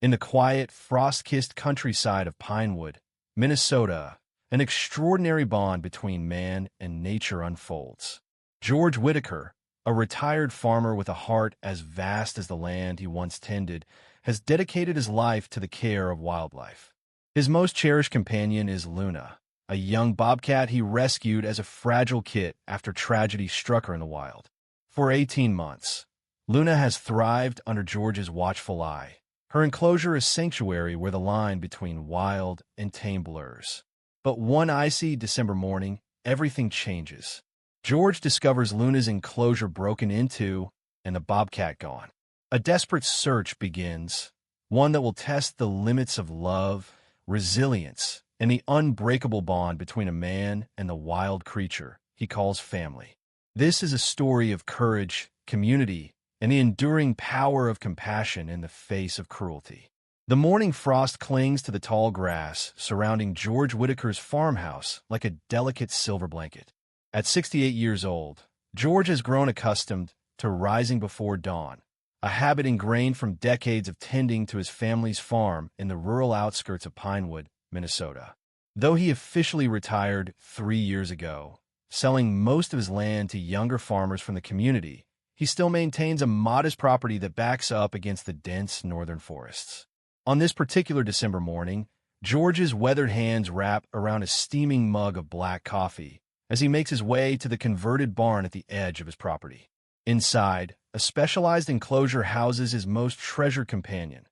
In the quiet, frost-kissed countryside of Pinewood, Minnesota, an extraordinary bond between man and nature unfolds. George Whitaker, a retired farmer with a heart as vast as the land he once tended, has dedicated his life to the care of wildlife. His most cherished companion is Luna, a young bobcat he rescued as a fragile kit after tragedy struck her in the wild. For 18 months, Luna has thrived under George's watchful eye. Her enclosure is sanctuary where the line between wild and tame blurs. But one icy December morning, everything changes. George discovers Luna's enclosure broken into and the bobcat gone. A desperate search begins, one that will test the limits of love, resilience, and the unbreakable bond between a man and the wild creature he calls family. This is a story of courage, community, and the enduring power of compassion in the face of cruelty. The morning frost clings to the tall grass surrounding George Whitaker's farmhouse like a delicate silver blanket. At 68 years old, George has grown accustomed to rising before dawn, a habit ingrained from decades of tending to his family's farm in the rural outskirts of Pinewood, Minnesota. Though he officially retired 3 years ago, selling most of his land to younger farmers from the community, he still maintains a modest property that backs up against the dense northern forests. On this particular December morning, George's weathered hands wrap around a steaming mug of black coffee as he makes his way to the converted barn at the edge of his property. Inside, a specialized enclosure houses his most treasured companion,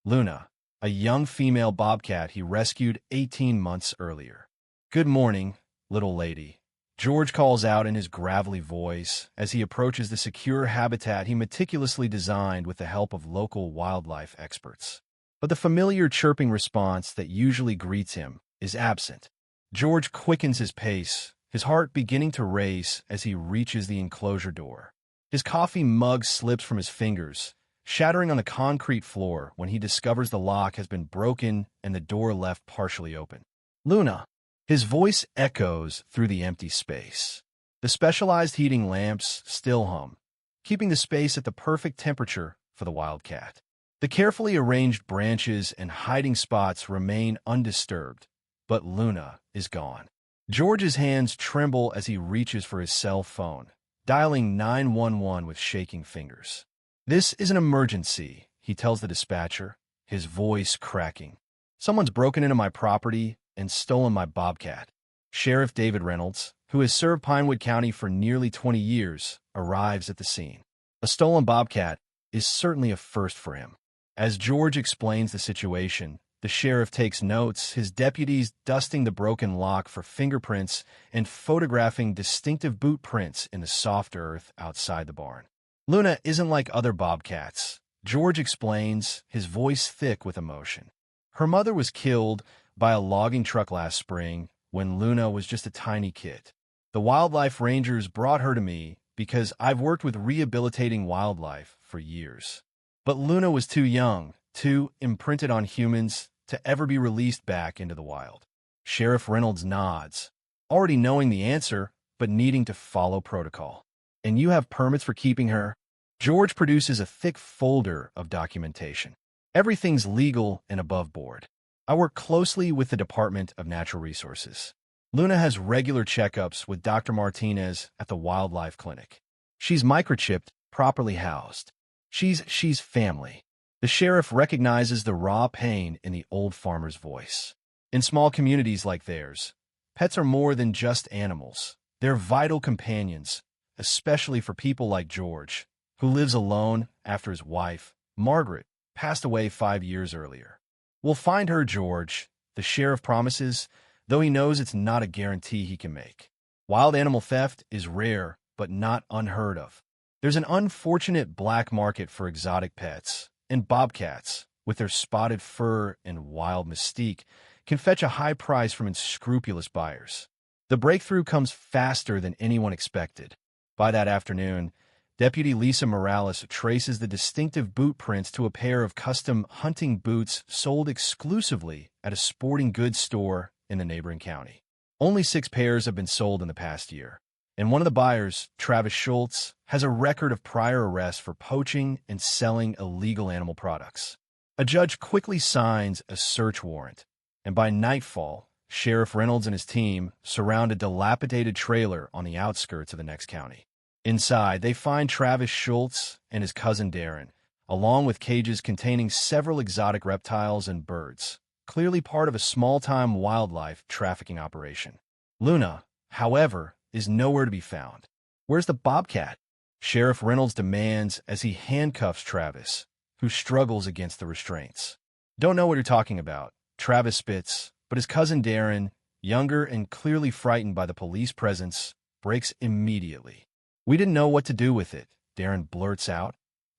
Luna, a young female bobcat he rescued 18 months earlier. "Good morning, little lady," George calls out in his gravelly voice as he approaches the secure habitat he meticulously designed with the help of local wildlife experts. But the familiar chirping response that usually greets him is absent. George quickens his pace, his heart beginning to race as he reaches the enclosure door. His coffee mug slips from his fingers, shattering on the concrete floor when he discovers the lock has been broken and the door left partially open. "Luna!" His voice echoes through the empty space. The specialized heating lamps still hum, keeping the space at the perfect temperature for the wildcat. The carefully arranged branches and hiding spots remain undisturbed, but Luna is gone. George's hands tremble as he reaches for his cell phone, dialing 911 with shaking fingers. "This is an emergency," he tells the dispatcher, his voice cracking. "Someone's broken into my property and stolen my bobcat." Sheriff David Reynolds, who has served Pinewood County for nearly 20 years, arrives at the scene. A stolen bobcat is certainly a first for him. As George explains the situation, the sheriff takes notes, his deputies dusting the broken lock for fingerprints and photographing distinctive boot prints in the soft earth outside the barn. "Luna isn't like other bobcats," George explains, his voice thick with emotion. "Her mother was killed by a logging truck last spring when Luna was just a tiny kid. The wildlife rangers brought her to me because I've worked with rehabilitating wildlife for years. But Luna was too young, too imprinted on humans to ever be released back into the wild." Sheriff Reynolds nods, already knowing the answer, but needing to follow protocol. "And you have permits for keeping her?" George produces a thick folder of documentation. "Everything's legal and above board. I work closely with the Department of Natural Resources. Luna has regular checkups with Dr. Martinez at the wildlife clinic. She's microchipped, properly housed. She's family." The sheriff recognizes the raw pain in the old farmer's voice. In small communities like theirs, pets are more than just animals. They're vital companions, especially for people like George, who lives alone after his wife, Margaret, passed away 5 years earlier. "We'll find her, George," the sheriff promises, though he knows it's not a guarantee he can make. Wild animal theft is rare, but not unheard of. There's an unfortunate black market for exotic pets, and bobcats, with their spotted fur and wild mystique, can fetch a high price from unscrupulous buyers. The breakthrough comes faster than anyone expected. By that afternoon, Deputy Lisa Morales traces the distinctive boot prints to a pair of custom hunting boots sold exclusively at a sporting goods store in the neighboring county. Only 6 pairs have been sold in the past year, and one of the buyers, Travis Schultz, has a record of prior arrests for poaching and selling illegal animal products. A judge quickly signs a search warrant, and by nightfall, Sheriff Reynolds and his team surround a dilapidated trailer on the outskirts of the next county. Inside, they find Travis Schultz and his cousin Darren, along with cages containing several exotic reptiles and birds, clearly part of a small-time wildlife trafficking operation. Luna, however, is nowhere to be found. Where's the Bobcat? Sheriff Reynolds demands as he handcuffs Travis, who struggles against the restraints. Don't know what you're talking about, Travis spits, but his cousin Darren, younger and clearly frightened by the police presence, breaks immediately. We didn't know what to do with it, Darren blurts out,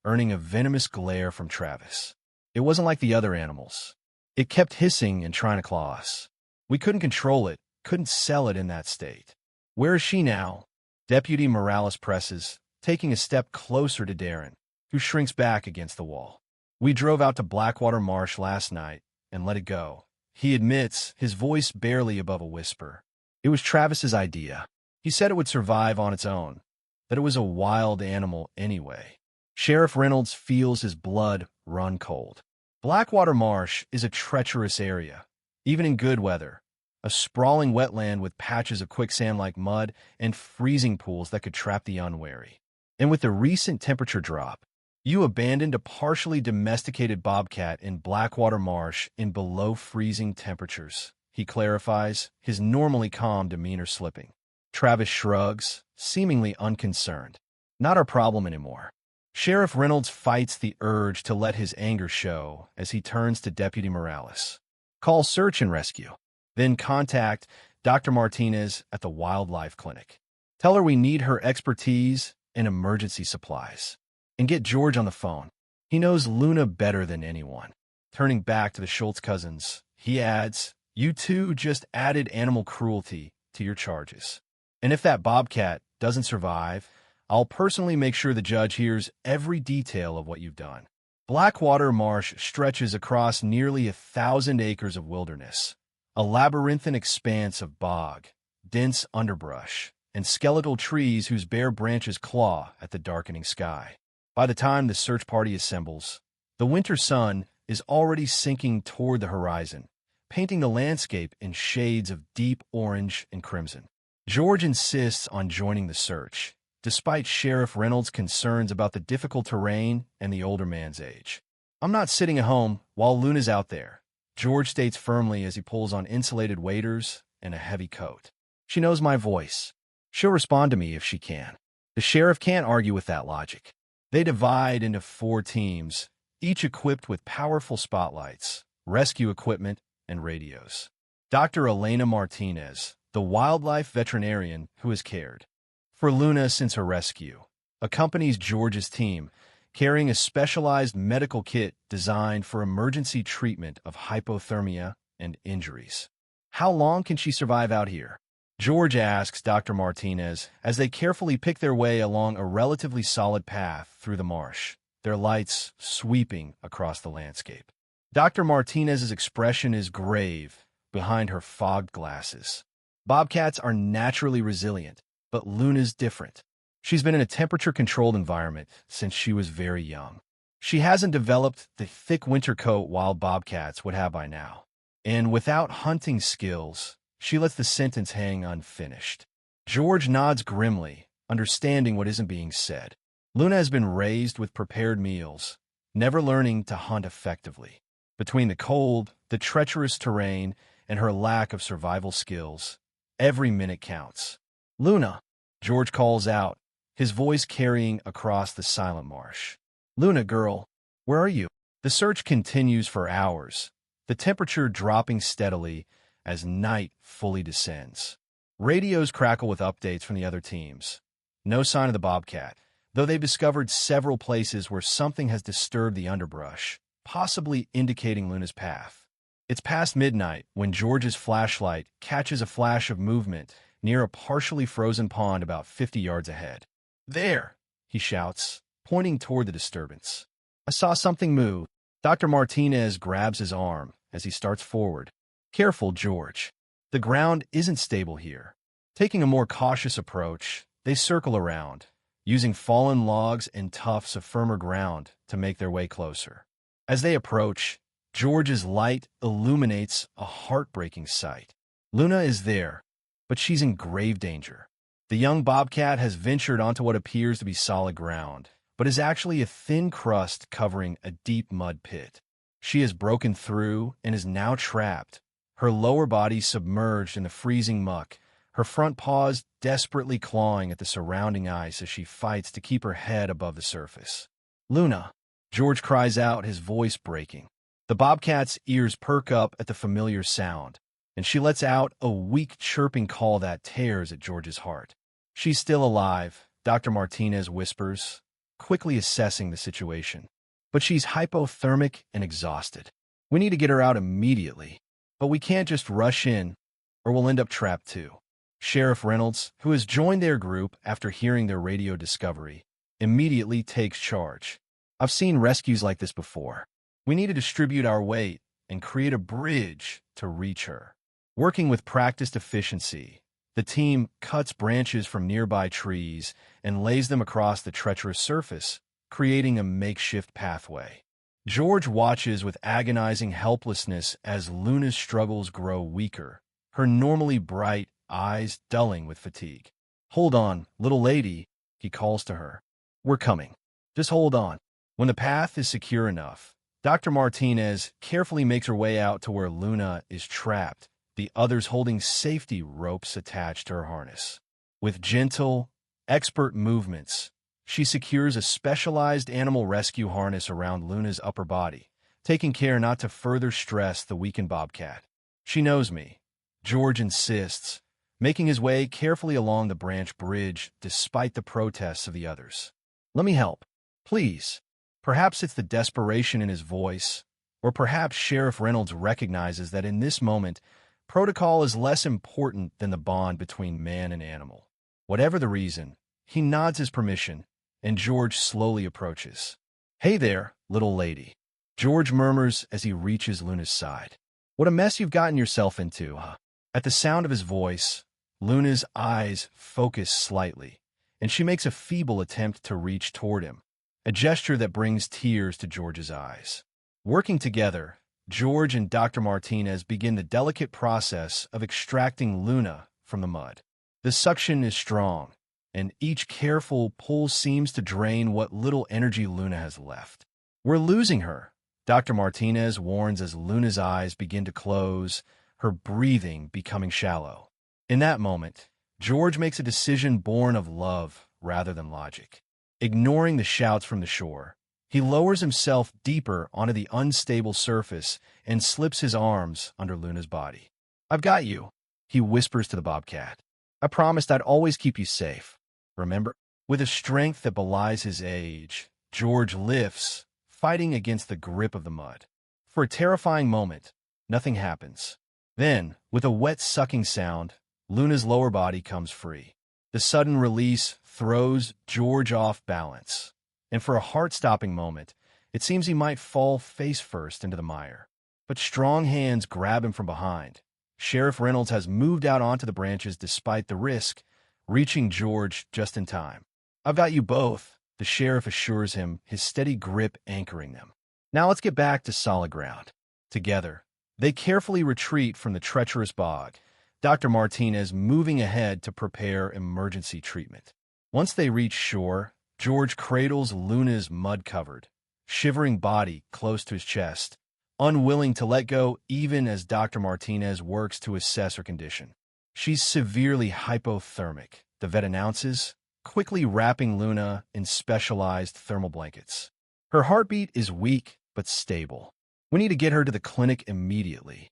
earning a venomous glare from Travis. It wasn't like the other animals. It kept hissing and trying to claw us. We couldn't control it, couldn't sell it in that state. Where is she now? Deputy Morales presses, taking a step closer to Darren, who shrinks back against the wall. We drove out to Blackwater Marsh last night and let it go. He admits, his voice barely above a whisper. It was Travis's idea. He said it would survive on its own, that it was a wild animal anyway. Sheriff Reynolds feels his blood run cold. Blackwater Marsh is a treacherous area, even in good weather, a sprawling wetland with patches of quicksand-like mud and freezing pools that could trap the unwary. And with the recent temperature drop, you abandoned a partially domesticated bobcat in Blackwater Marsh in below-freezing temperatures, he clarifies, his normally calm demeanor slipping. Travis shrugs, seemingly unconcerned. Not our problem anymore. Sheriff Reynolds fights the urge to let his anger show as he turns to Deputy Morales. Call search and rescue. Then contact Dr. Martinez at the Wildlife Clinic. Tell her we need her expertise and emergency supplies. And get George on the phone. He knows Luna better than anyone. Turning back to the Schultz cousins, he adds, you two just added animal cruelty to your charges. And if that bobcat doesn't survive, I'll personally make sure the judge hears every detail of what you've done. Blackwater Marsh stretches across nearly 1,000 acres of wilderness, a labyrinthine expanse of bog, dense underbrush, and skeletal trees whose bare branches claw at the darkening sky. By the time the search party assembles, the winter sun is already sinking toward the horizon, painting the landscape in shades of deep orange and crimson. George insists on joining the search, despite Sheriff Reynolds' concerns about the difficult terrain and the older man's age. I'm not sitting at home while Luna's out there, George states firmly as he pulls on insulated waders and a heavy coat. She knows my voice. She'll respond to me if she can. The sheriff can't argue with that logic. They divide into 4 teams, each equipped with powerful spotlights, rescue equipment, and radios. Dr. Elena Martinez, the wildlife veterinarian who has cared for Luna since her rescue, accompanies George's team, carrying a specialized medical kit designed for emergency treatment of hypothermia and injuries. How long can she survive out here? George asks Dr. Martinez as they carefully pick their way along a relatively solid path through the marsh, their lights sweeping across the landscape. Dr. Martinez's expression is grave behind her fogged glasses. Bobcats are naturally resilient, but Luna's different. She's been in a temperature-controlled environment since she was very young. She hasn't developed the thick winter coat wild bobcats would have by now. And without hunting skills, she lets the sentence hang unfinished. George nods grimly, understanding what isn't being said. Luna has been raised with prepared meals, never learning to hunt effectively. Between the cold, the treacherous terrain, and her lack of survival skills, every minute counts. Luna, George calls out, his voice carrying across the silent marsh. Luna, girl, where are you? The search continues for hours, the temperature dropping steadily as night fully descends. Radios crackle with updates from the other teams. No sign of the bobcat, though they've discovered several places where something has disturbed the underbrush, possibly indicating Luna's path. It's past midnight when George's flashlight catches a flash of movement near a partially frozen pond about 50 yards ahead. There, he shouts, pointing toward the disturbance. I saw something move. Dr. Martinez grabs his arm as he starts forward. Careful, George. The ground isn't stable here. Taking a more cautious approach, they circle around, using fallen logs and tufts of firmer ground to make their way closer. As they approach, George's light illuminates a heartbreaking sight. Luna is there, but she's in grave danger. The young bobcat has ventured onto what appears to be solid ground, but is actually a thin crust covering a deep mud pit. She has broken through and is now trapped, her lower body submerged in the freezing muck, her front paws desperately clawing at the surrounding ice as she fights to keep her head above the surface. "Luna!" George cries out, his voice breaking. The bobcat's ears perk up at the familiar sound, and she lets out a weak chirping call that tears at George's heart. "She's still alive," Dr. Martinez whispers, quickly assessing the situation. "But she's hypothermic and exhausted. We need to get her out immediately. But we can't just rush in, or we'll end up trapped too." Sheriff Reynolds, who has joined their group after hearing their radio discovery, immediately takes charge. "I've seen rescues like this before. We need to distribute our weight and create a bridge to reach her." Working with practiced efficiency, the team cuts branches from nearby trees and lays them across the treacherous surface, creating a makeshift pathway. George watches with agonizing helplessness as Luna's struggles grow weaker, her normally bright eyes dulling with fatigue. "Hold on, little lady," he calls to her. "We're coming. Just hold on." When the path is secure enough, Dr. Martinez carefully makes her way out to where Luna is trapped, the others holding safety ropes attached to her harness. With gentle, expert movements, she secures a specialized animal rescue harness around Luna's upper body, taking care not to further stress the weakened bobcat. "She knows me," George insists, making his way carefully along the branch bridge despite the protests of the others. "Let me help, please." Perhaps it's the desperation in his voice, or perhaps Sheriff Reynolds recognizes that in this moment, protocol is less important than the bond between man and animal. Whatever the reason, he nods his permission, and George slowly approaches. "Hey there, little lady," George murmurs as he reaches Luna's side. "What a mess you've gotten yourself into, huh?" At the sound of his voice, Luna's eyes focus slightly, and she makes a feeble attempt to reach toward him, a gesture that brings tears to George's eyes. Working together, George and Dr. Martinez begin the delicate process of extracting Luna from the mud. The suction is strong, and each careful pull seems to drain what little energy Luna has left. "We're losing her," Dr. Martinez warns as Luna's eyes begin to close, her breathing becoming shallow. In that moment, George makes a decision born of love rather than logic. Ignoring the shouts from the shore, he lowers himself deeper onto the unstable surface and slips his arms under Luna's body. "I've got you," he whispers to the bobcat. "I promised I'd always keep you safe. Remember?" With a strength that belies his age, George lifts, fighting against the grip of the mud. For a terrifying moment, nothing happens. Then, with a wet sucking sound, Luna's lower body comes free. The sudden release throws George off balance, and for a heart-stopping moment, it seems he might fall face-first into the mire. But strong hands grab him from behind. Sheriff Reynolds has moved out onto the branches despite the risk, reaching George just in time. "I've got you both," the sheriff assures him, his steady grip anchoring them. "Now let's get back to solid ground." Together, they carefully retreat from the treacherous bog, Dr. Martinez moving ahead to prepare emergency treatment. Once they reach shore, George cradles Luna's mud-covered, shivering body close to his chest, unwilling to let go even as Dr. Martinez works to assess her condition. "She's severely hypothermic," the vet announces, quickly wrapping Luna in specialized thermal blankets. "Her heartbeat is weak but stable. We need to get her to the clinic immediately."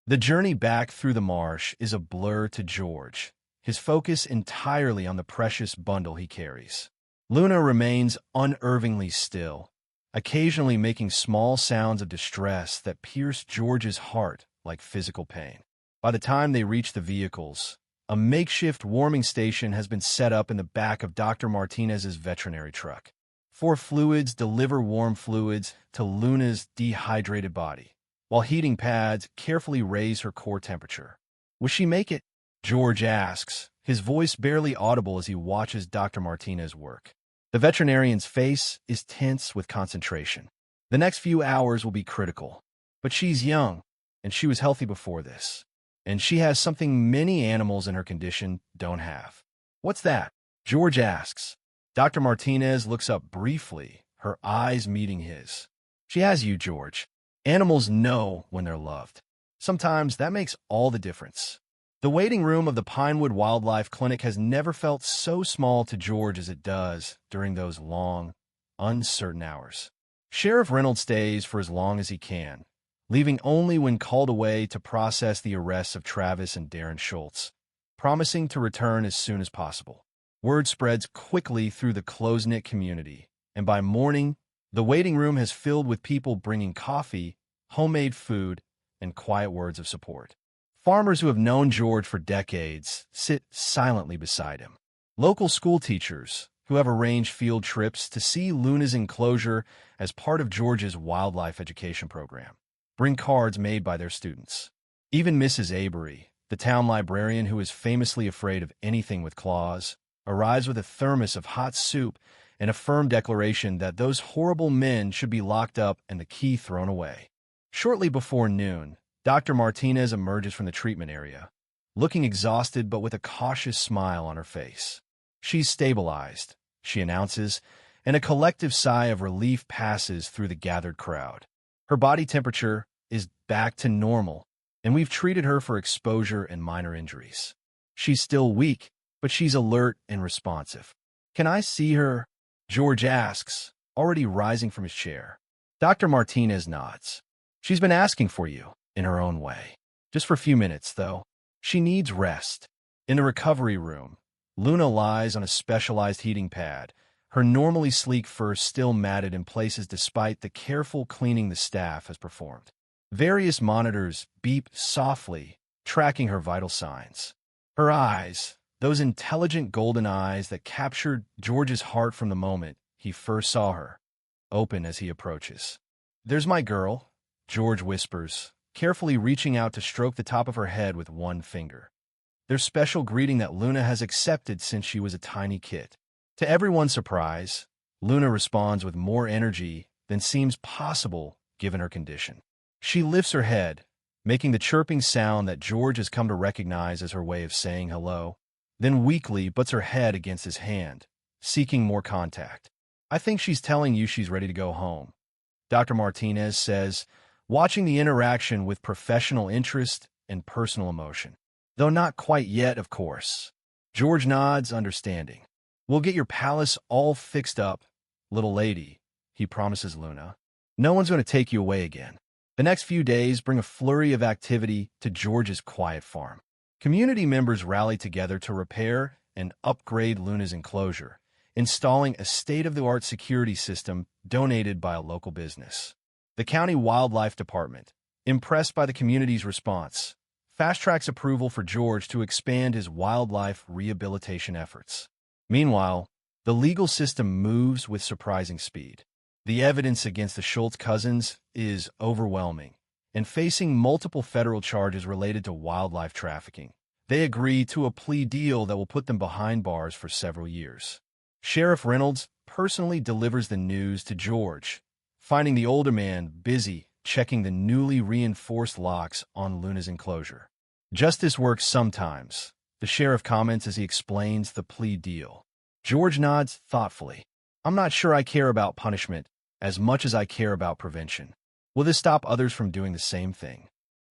The journey back through the marsh is a blur to George, his focus entirely on the precious bundle he carries. Luna remains unervingly still, occasionally making small sounds of distress that pierce George's heart like physical pain. By the time they reach the vehicles, a makeshift warming station has been set up in the back of Dr. Martinez's veterinary truck. 4 fluids deliver warm fluids to Luna's dehydrated body, while heating pads carefully raise her core temperature. "Will she make it?" George asks, his voice barely audible as he watches Dr. Martinez work. The veterinarian's face is tense with concentration. The next few hours will be critical. But she's young, and she was healthy before this. And she has something many animals in her condition don't have. What's that? George asks. Dr. Martinez looks up briefly, her eyes meeting his. She has you, George. Animals know when they're loved. Sometimes that makes all the difference. The waiting room of the Pinewood Wildlife Clinic has never felt so small to George as it does during those long, uncertain hours. Sheriff Reynolds stays for as long as he can, leaving only when called away to process the arrests of Travis and Darren Schultz, promising to return as soon as possible. Word spreads quickly through the close-knit community, and by morning, the waiting room has filled with people bringing coffee, homemade food, and quiet words of support. Farmers who have known George for decades sit silently beside him. Local school teachers, who have arranged field trips to see Luna's enclosure as part of George's wildlife education program, bring cards made by their students. Even Mrs. Avery, the town librarian who is famously afraid of anything with claws, arrives with a thermos of hot soup and a firm declaration that those horrible men should be locked up and the key thrown away. Shortly before noon, Dr. Martinez emerges from the treatment area, looking exhausted but with a cautious smile on her face. She's stabilized, she announces, and a collective sigh of relief passes through the gathered crowd. Her body temperature is back to normal, and we've treated her for exposure and minor injuries. She's still weak, but she's alert and responsive. Can I see her? George asks, already rising from his chair. Dr. Martinez nods. She's been asking for you, in her own way. Just for a few minutes, though. She needs rest. In the recovery room, Luna lies on a specialized heating pad, her normally sleek fur still matted in places despite the careful cleaning the staff has performed. Various monitors beep softly, tracking her vital signs. Her eyes, those intelligent golden eyes that captured George's heart from the moment he first saw her, open as he approaches. There's my girl, George whispers, carefully reaching out to stroke the top of her head with one finger. Their special greeting that Luna has accepted since she was a tiny kid. To everyone's surprise, Luna responds with more energy than seems possible given her condition. She lifts her head, making the chirping sound that George has come to recognize as her way of saying hello, then weakly butts her head against his hand, seeking more contact. I think she's telling you she's ready to go home, Dr. Martinez says, watching the interaction with professional interest and personal emotion. Though not quite yet, of course. George nods, understanding. We'll get your palace all fixed up, little lady, he promises Luna. No one's going to take you away again. The next few days bring a flurry of activity to George's quiet farm. Community members rally together to repair and upgrade Luna's enclosure, installing a state-of-the-art security system donated by a local business. The County Wildlife Department, impressed by the community's response, fast-tracks approval for George to expand his wildlife rehabilitation efforts. Meanwhile, the legal system moves with surprising speed. The evidence against the Schultz cousins is overwhelming, and facing multiple federal charges related to wildlife trafficking, they agree to a plea deal that will put them behind bars for several years. Sheriff Reynolds personally delivers the news to George, finding the older man busy checking the newly reinforced locks on Luna's enclosure. Justice works sometimes, the sheriff comments as he explains the plea deal. George nods thoughtfully. I'm not sure I care about punishment as much as I care about prevention. Will this stop others from doing the same thing?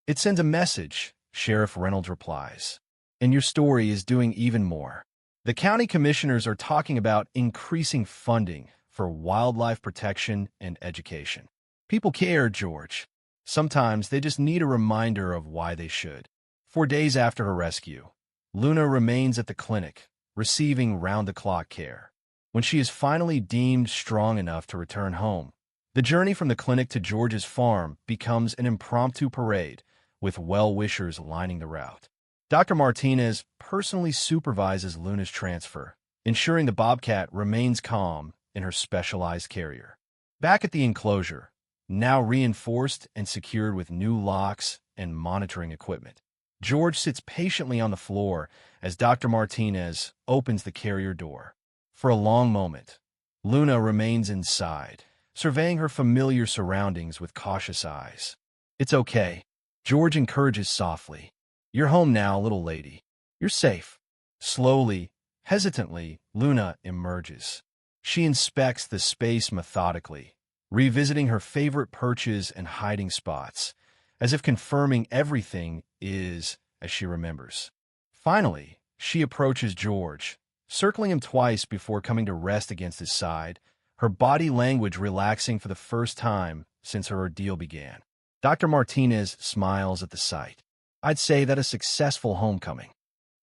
It sends a message, Sheriff Reynolds replies. And your story is doing even more. The county commissioners are talking about increasing funding for wildlife protection and education. People care, George. Sometimes they just need a reminder of why they should. 4 days after her rescue, Luna remains at the clinic, receiving round-the-clock care. When she is finally deemed strong enough to return home, the journey from the clinic to George's farm becomes an impromptu parade, with well-wishers lining the route. Dr. Martinez personally supervises Luna's transfer, ensuring the Bobcat remains calm in her specialized carrier. Back at the enclosure, now reinforced and secured with new locks and monitoring equipment, George sits patiently on the floor as Dr. Martinez opens the carrier door. For a long moment, Luna remains inside, surveying her familiar surroundings with cautious eyes. "It's okay," George encourages softly. "You're home now, little lady. You're safe." Slowly, hesitantly, Luna emerges. She inspects the space methodically, revisiting her favorite perches and hiding spots, as if confirming everything is as she remembers. Finally, she approaches George, circling him twice before coming to rest against his side, her body language relaxing for the first time since her ordeal began. Dr. Martinez smiles at the sight. "I'd say that a successful homecoming."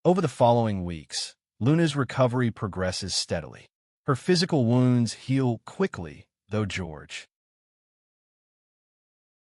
Over the following weeks, Luna's recovery progresses steadily. Her physical wounds heal quickly, though George,